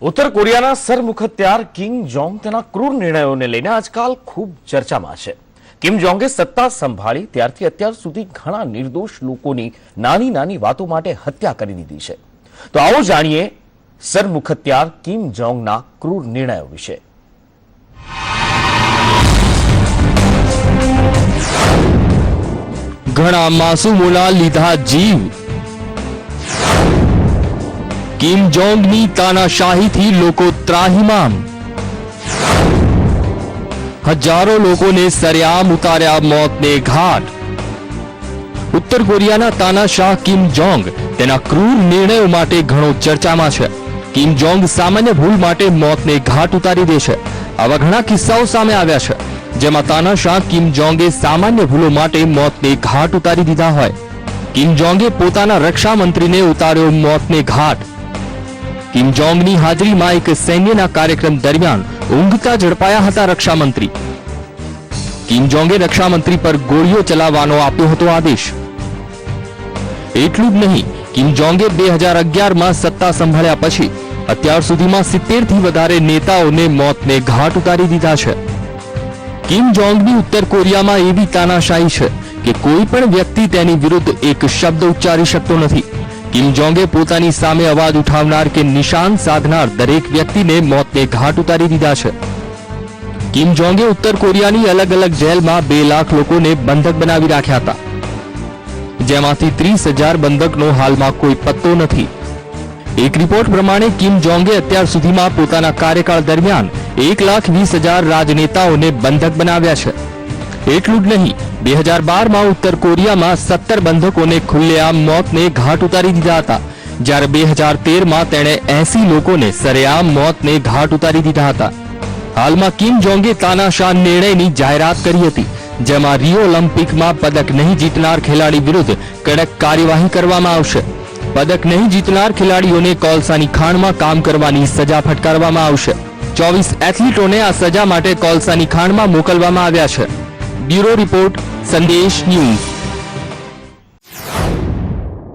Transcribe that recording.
ઉત્તર કોરિયાના સરમુખત્યાર Kim Jong તેના ક્રૂર નિર્ણયોને લઈને આજકાલ ખૂબ ચર્ચામાં છે। કિમ જોંગે સત્તા સંભાળી ત્યારથી અત્યાર સુધી ઘણા નિર્દોષ લોકોની નાની નાની વાતો માટે હત્યા કરી દીધી છે। તો આવો જાણીએ સરમુખત્યાર કિમ જોંગના ક્રૂર નિર્ણયો વિશે। ઘણા માસૂમોના લીધા જીવ। કિમ જોંગની તાનાશાહીથી લોકો ત્રાહિમામ। હજારો લોકોને સરેઆમ ઉતાર્યા મોતને ઘાટ। ઉત્તર કોરિયાના તાનાશાહ કિમ જોંગ તેના ક્રૂર નિર્ણયો માટે ઘણો ચર્ચામાં છે। કિમ જોંગ સામાન્ય ભૂલ માટે મોતને ઘાટ ઉતારી દે છે। આવા ઘણા કિસ્સાઓ સામે આવ્યા છે જેમાં તાનાશાહ કિમ જોંગે સામાન્ય ભૂલો માટે મોતને ઘાટ ઉતારી દીધા હોય। કિમ જોંગે પોતાના રક્ષા મંત્રીને ઉતાર્યો મોતને ઘાટ। કિમ જોંગની હાજરીમાં એક સૈન્યના કાર્યક્રમ દરમિયાન ઊંઘતા ઝડપાયા હતા રક્ષા મંત્રી। કિમ જોંગે રક્ષા મંત્રી પર ગોળીઓ ચલાવવાનો આપ્યો હતો આદેશ। એટલું જ નહીં, કિમ જોંગે 2011માં સત્તા સંભાળ્યા પછી અત્યાર સુધીમાં 70 થી વધારે નેતાઓને મોતને ઘાટ ઉતારી દીધા છે। કિમ જોંગની ઉત્તર કોરિયામાં એવી તાનાશાહી છે કે કોઈ પણ વ્યક્તિ તેની વિરુદ્ધ એક શબ્દ ઉચ્ચારી શકતો નથી। કિમ જોંગે પોતાની સામે અવાજ ઉઠાવનાર કે નિશાન સાધનાર દરેક વ્યક્તિને મોતને ઘાટ ઉતારી દીધા છે। કિમ જોંગે ઉત્તર કોરિયાની અલગ અલગ જેલમાં 2 લાખ લોકોને બંધક બનાવી રાખ્યા હતા, જેમાંથી 30,000 બંધકનો હાલમાં કોઈ પત્તો નથી। એક રિપોર્ટ પ્રમાણે કિમ જોંગે અત્યાર સુધીમાં પોતાના કાર્યકાળ દરમિયાન 1,20,000 રાજનેતાઓને બંધક બનાવ્યા છે। એટલું જ નહીં, 2012માં ઉત્તર કોરિયામાં 17 બંધકોને ખુલ્લેઆમ મોતને ઘાટ ઉતારી દીધા હતા, જ્યારે 2013માં તેણે 80 લોકોને સરેઆમ મોતને ઘાટ ઉતારી દીધા હતા। હાલમાં કિમ જોંગે તાનાશાહ નિર્ણયની જાહેરાત કરી હતી, જેમાં રિયો ઓલિમ્પિકમાં પદક નહીં જીતનાર ખેલાડી વિરુદ્ધ કડક કાર્યવાહી કરવામાં આવશે। પદક નહીં જીતનાર ખેલાડીઓને કોલસાની ખાણમાં કામ કરવાની સજા ફટકારવામાં આવશે। 24 એથ્લીટોને આ સજા માટે કોલસાની ખાણમાં મોકલવામાં આવ્યા છે। બ્યુરો રિપોર્ટ, સંદેશ ન્યૂઝ।